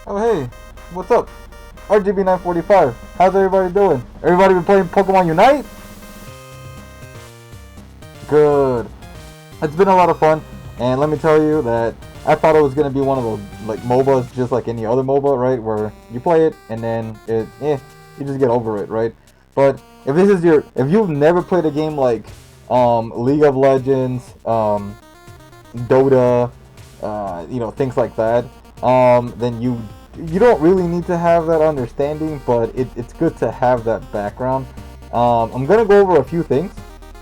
Oh hey, what's up? RGB945. How's everybody doing? Everybody been playing Pokemon Unite? Good. It's been a lot of fun, and let me tell you that I thought it was gonna be one of those like MOBAs, just like any other MOBA, right? Where you play it and then you just get over it, right? But if you've never played a game like League of Legends, Dota, things like that, then you don't really need to have that understanding, but it's good to have that background. I'm gonna go over a few things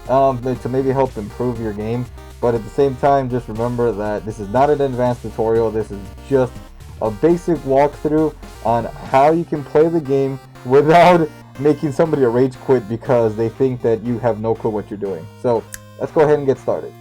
to maybe help improve your game, but at the same time, just remember that this is not an advanced tutorial. This is just a basic walkthrough on how you can play the game without making somebody a rage quit because they think that you have no clue what you're doing. So let's go ahead and get started.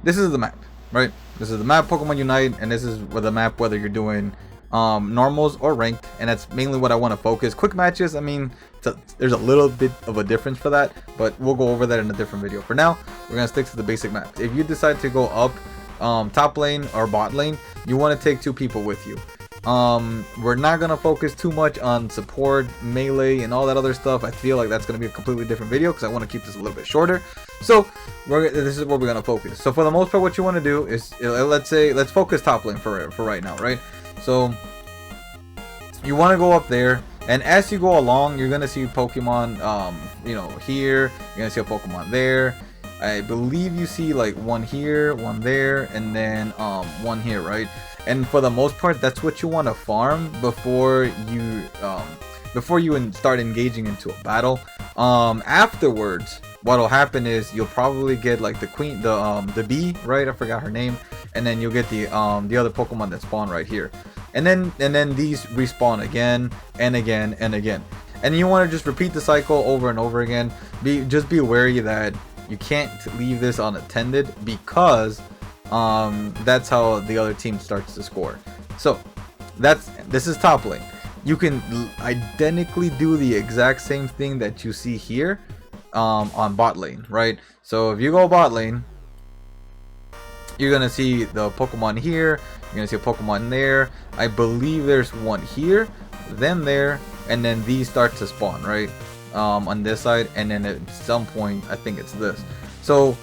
This is the map, right? This is the map, Pokemon Unite, and this is the map whether you're doing normals or ranked, and that's mainly what I want to focus. Quick matches, I mean, there's a little bit of a difference for that, but we'll go over that in a different video. For now, we're gonna stick to the basic map. If you decide to go up top lane or bot lane, you want to take 2 people with you. We're not gonna focus too much on support, melee, and all that other stuff. I feel like that's gonna be a completely different video because I want to keep this a little bit shorter. So this is where we're gonna focus. So for the most part, what you want to do is let's focus top lane for right now, right? So you want to go up there, and as you go along, you're gonna see Pokemon. Here you're gonna see a Pokemon there. I believe you see like one here, one there, and then one here, right? And for the most part, that's what you want to farm before you start engaging into a battle. Afterwards, what'll happen is you'll probably get like the bee, right? I forgot her name, and then you'll get the other Pokemon that spawn right here, and then these respawn again and again and again, and you want to just repeat the cycle over and over again. Just be wary that you can't leave this unattended because that's how the other team starts to score. So this is top lane. You can identically do the exact same thing that you see here on bot lane, right? So if you go bot lane, you're gonna see the Pokemon here, you're gonna see a Pokemon there. I believe there's one here, then there, and then these start to spawn, right? On this side, and then at some point I think it's this. So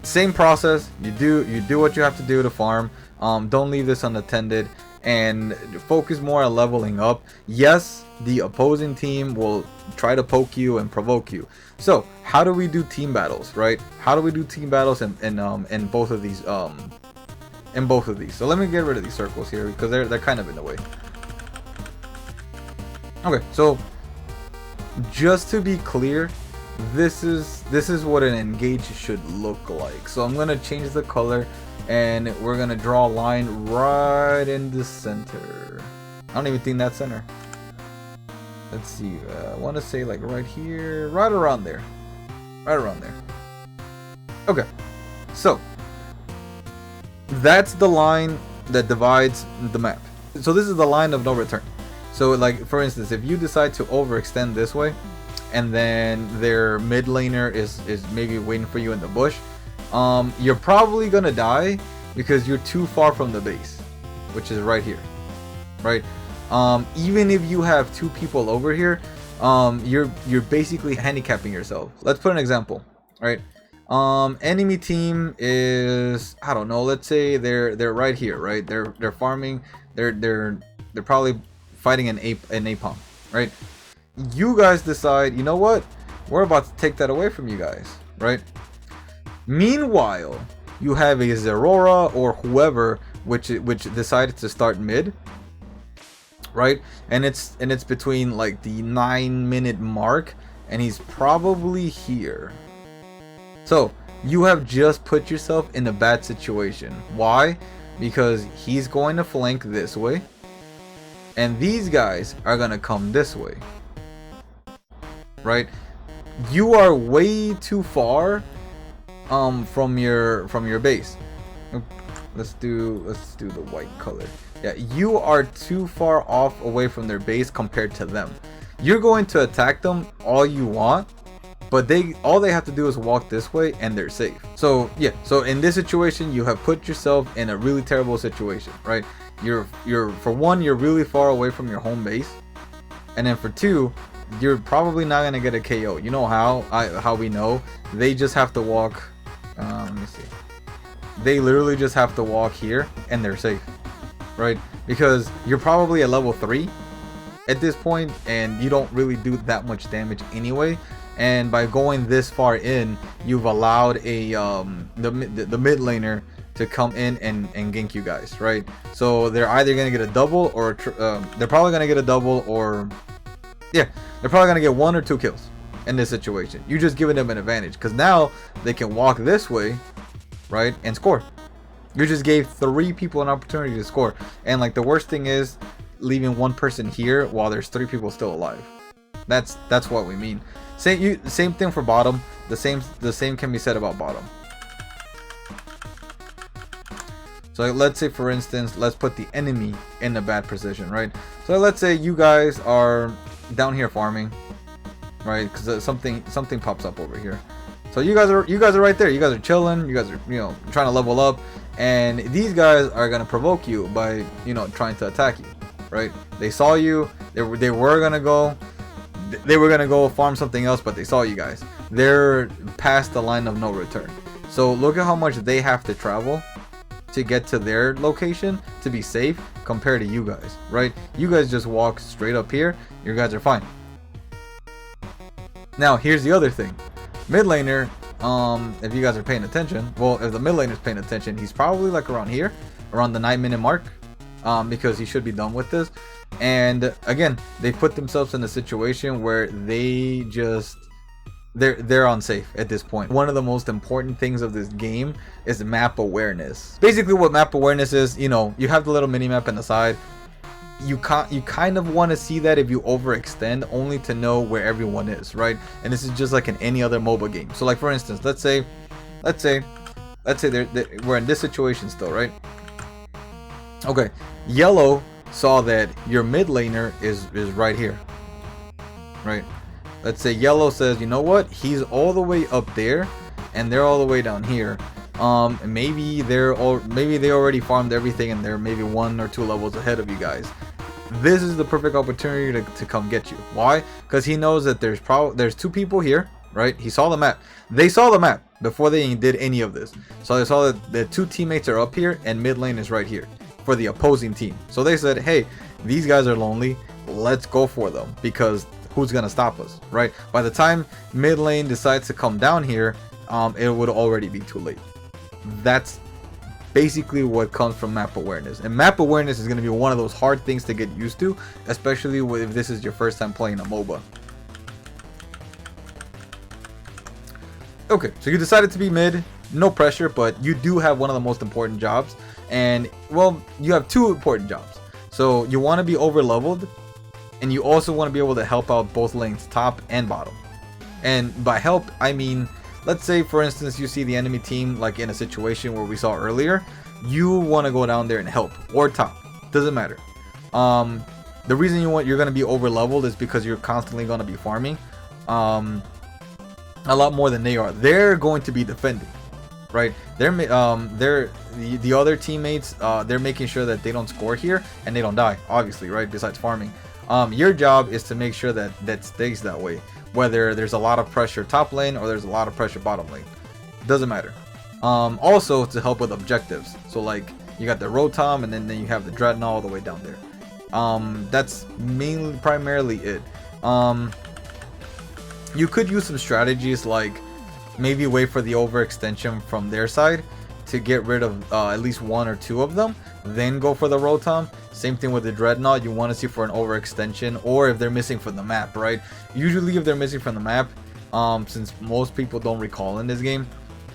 same process. You do what you have to do to farm. Don't leave this unattended, and focus more on leveling up. Yes, the opposing team will try to poke you and provoke you. So how do we do team battles, right? How do we do team battles in both of these So let me get rid of these circles here because they're kind of in the way. Okay, so just to be clear, this is what an engage should look like. So I'm gonna change the color, and we're gonna draw a line right in the center. I don't even think that's center. Let's see. I want to say like right here, right around there. Okay, so that's the line that divides the map. So this is the line of no return. So like for instance, if you decide to overextend this way, and then their mid laner is maybe waiting for you in the bush, you're probably gonna die because you're too far from the base, which is right here, right? Even if you have 2 people over here, you're basically handicapping yourself. Let's put an example, right? Enemy team is, I don't know, let's say they're right here, right? They're farming, they're probably fighting an Aipom, right? You guys decide, you know what, we're about to take that away from you guys, right? Meanwhile, you have a Zeraora or whoever which decided to start mid, right? And it's between like the 9-minute mark, and he's probably here. So you have just put yourself in a bad situation. Why? Because he's going to flank this way, and these guys are gonna come this way, right? You are way too far from your base. let's do the white color. Yeah, you are too far off away from their base compared to them. You're going to attack them all you want, but all they have to do is walk this way and they're safe. So yeah, so in this situation you have put yourself in a really terrible situation, right? You're for one, you're really far away from your home base, and then for two, you're probably not gonna get a KO. You know how we know? They just have to walk. Let me see. They literally just have to walk here and they're safe, right? Because you're probably at level 3 at this point and you don't really do that much damage anyway. And by going this far in, you've allowed a the mid laner to come in and gank you guys, right? So they're either gonna get a double or they're probably gonna get a double, or yeah, they're probably gonna get 1 or 2 kills in this situation. You're just giving them an advantage because now they can walk this way, right, and score. You just gave 3 people an opportunity to score, and like the worst thing is leaving 1 person here while there's 3 people still alive. That's what we mean. Same thing for bottom. The same can be said about bottom. So let's say, for instance, let's put the enemy in a bad position, right? So let's say you guys are down here farming, right? Because something pops up over here. So you guys are right there. You guys are chilling. You guys are trying to level up, and these guys are gonna provoke you by trying to attack you, right? They saw you. They were gonna go farm something else, but they saw you guys. They're past the line of no return. So look at how much they have to travel to get to their location to be safe compared to you guys, right? You guys just walk straight up here. You guys are fine. Now here's the other thing. Mid laner, if you guys are paying attention, well, if the mid laner is paying attention, he's probably like around here, around the 9-minute mark, because he should be done with this. And again, they put themselves in a situation where they're unsafe at this point. One of the most important things of this game is map awareness. Basically what map awareness is, you have the little mini map on the side. You kind of want to see that if you overextend, only to know where everyone is, right? And this is just like in any other MOBA game. So like for instance, let's say we're in this situation still, right? Okay, yellow saw that your mid laner is right here, right? Let's say yellow says, you know what, he's all the way up there and they're all the way down here. Maybe they already farmed everything and they're maybe 1 or 2 levels ahead of you guys. This is the perfect opportunity to come get you. Why? Because he knows that there's 2 people here, right? He saw the map. They saw the map before they did any of this. So they saw that the 2 teammates are up here and mid lane is right here for the opposing team. So they said, hey, these guys are lonely, let's go for them, because who's gonna stop us, right? By the time mid lane decides to come down here, it would already be too late. That's basically what comes from map awareness, and map awareness is going to be one of those hard things to get used to, especially if this is your first time playing a MOBA. Okay, so you decided to be mid, no pressure, but you do have one of the most important jobs, and well, you have 2 important jobs. So you want to be over leveled, and you also want to be able to help out both lanes, top and bottom. And by help, I mean, let's say for instance you see the enemy team like in a situation where we saw earlier, you want to go down there and help, or top, doesn't matter. The reason you're going to be over leveled is because you're constantly going to be farming a lot more than they are. They're going to be defending, right? They're the other teammates, they're making sure that they don't score here and they don't die, obviously, right? Besides farming, your job is to make sure that stays that way, whether there's a lot of pressure top lane or there's a lot of pressure bottom lane, doesn't matter. Also to help with objectives, so like you got the Rotom and then you have the Dreadnought all the way down there. That's primarily it. You could use some strategies like maybe wait for the overextension from their side to get rid of at least 1 or 2 of them, then go for the Rotom. Same thing with the Dreadnought, you want to see for an overextension, or if they're missing from the map, right? Usually if they're missing from the map, since most people don't recall in this game,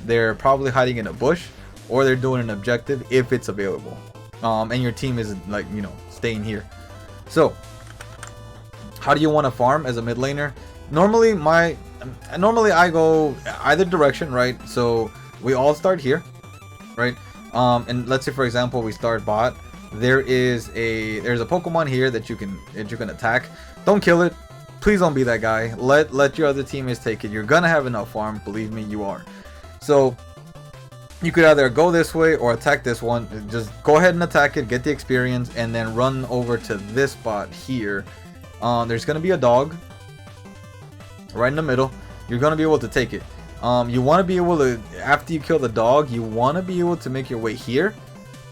they're probably hiding in a bush, or they're doing an objective if it's available, and your team is like, staying here. So how do you want to farm as a mid laner? Normally I go either direction, right? So we all start here, right? And let's say for example we start bot, there's a Pokemon here that you can attack. Don't kill it. Please don't be that guy. Let your other teammates take it. You're gonna have enough farm, believe me, you are. So you could either go this way or attack this one. Just go ahead and attack it, get the experience, and then run over to this spot here. There's gonna be a dog right in the middle. You're gonna be able to take it. You want to be able to, after you kill the dog, you want to be able to make your way here,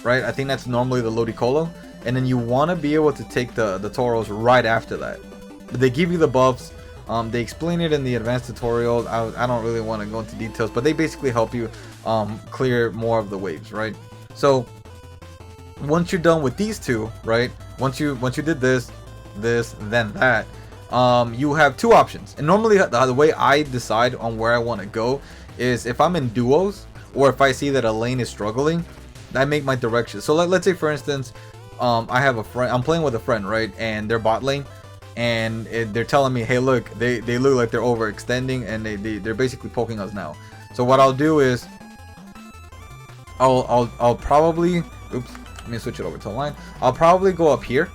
right? I think that's normally the Ludicolo, and then you want to be able to take the Tauros right after that. They give you the buffs. They explain it in the advanced tutorial. I don't really want to go into details, but they basically help you clear more of the waves, right? So once you're done with these two, right? Once you did this, then that, you have two options. And normally the way I decide on where I want to go is if I'm in duos or if I see that a lane is struggling, I make my direction. So let's say for instance, I have a friend, I'm playing with a friend, right? And they're bot lane, and they're telling me, hey look, they look like they're overextending, and they're basically poking us now. So what I'll do is I'll probably, oops, let me switch it over to the line. I'll probably go up here,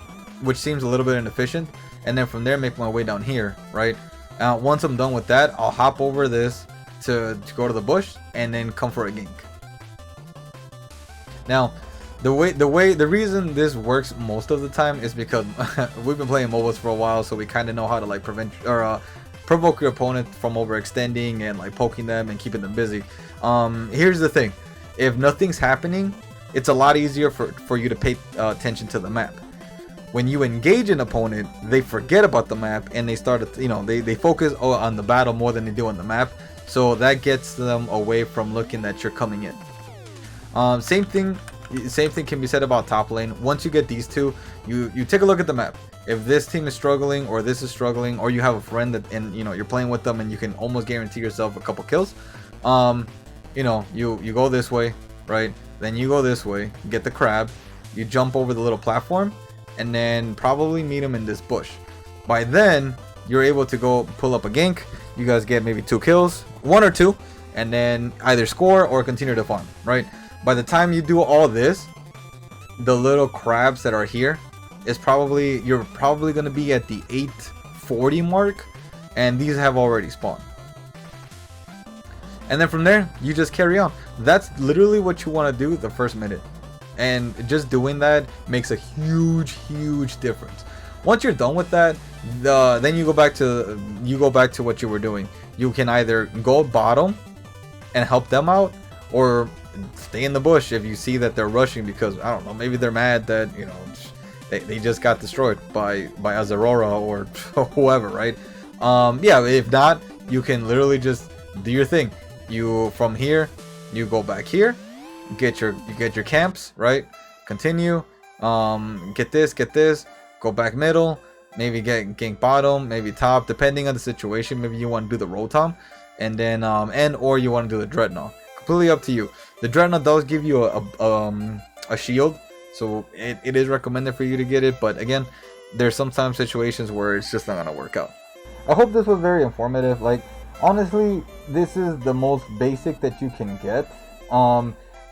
which seems a little bit inefficient, and then from there make my way down here, right? Once I'm done with that, I'll hop over this to go to the bush and then come for a gank. Now the reason this works most of the time is because we've been playing MOBAs for a while, so we kind of know how to like prevent or provoke your opponent from overextending and like poking them and keeping them busy. Here's the thing: if nothing's happening, it's a lot easier for you to pay attention to the map. When you engage an opponent, they forget about the map and they start, they focus on the battle more than they do on the map. So that gets them away from looking that you're coming in. Same thing can be said about top lane. Once you get these two, you take a look at the map. If this team is struggling or this is struggling, or you have a friend that, and you're playing with them and you can almost guarantee yourself a couple kills, you go this way, right? Then you go this way, get the crab, you jump over the little platform, and then probably meet him in this bush. By then you're able to go pull up a gank. You guys get maybe 2 kills, 1 or 2, and then either score or continue to farm, right? By the time you do all this, the little crabs that are here is you're probably going to be at the 840 mark, and these have already spawned. And then from there you just carry on. That's literally what you want to do the first minute, and just doing that makes a huge difference. Once you're done with that, then you go back to what you were doing. You can either go bottom and help them out, or stay in the bush if you see that they're rushing, because I don't know, maybe they're mad that they just got destroyed by Azarora or whoever, right? Yeah, if not, you can literally just do your thing. From here you go back here, you get your camps, right? Continue, get this, go back middle, maybe gank bottom, maybe top, depending on the situation. Maybe you want to do the Rotom, and then or you want to do the Dreadnought. Completely up to you. The Dreadnought does give you a shield, so it is recommended for you to get it, but again, there's sometimes situations where it's just not gonna work out. I hope this was very informative. Like, honestly, this is the most basic that you can get.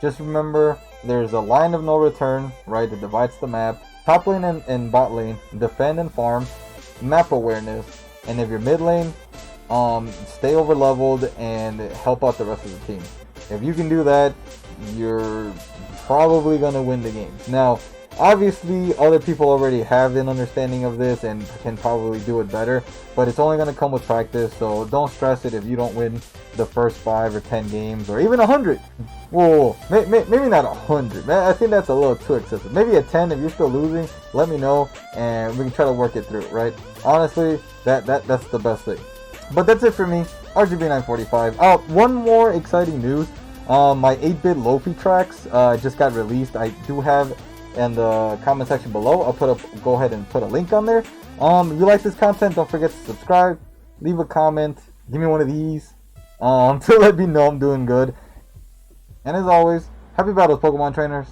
Just remember, there's a line of no return, right, that divides the map. Top lane and bot lane, defend and farm, map awareness, and if you're mid lane, stay over leveled and help out the rest of the team. If you can do that, you're probably gonna win the game. Now, obviously, other people already have an understanding of this and can probably do it better, but it's only gonna come with practice, so don't stress it if you don't win the first 5 or 10 games, or even 100. Whoa, maybe not 100. I think that's a little too excessive. Maybe a 10. If you're still losing, let me know and we can try to work it through, right? Honestly, that's the best thing. But that's it for me, RGB945. One more exciting news. My 8-bit Lo-Fi tracks just got released. I do have in the comment section below. Go ahead and put a link on there. If you like this content, don't forget to subscribe, leave a comment, give me one of these to let me know I'm doing good. And as always, happy battles, Pokemon trainers.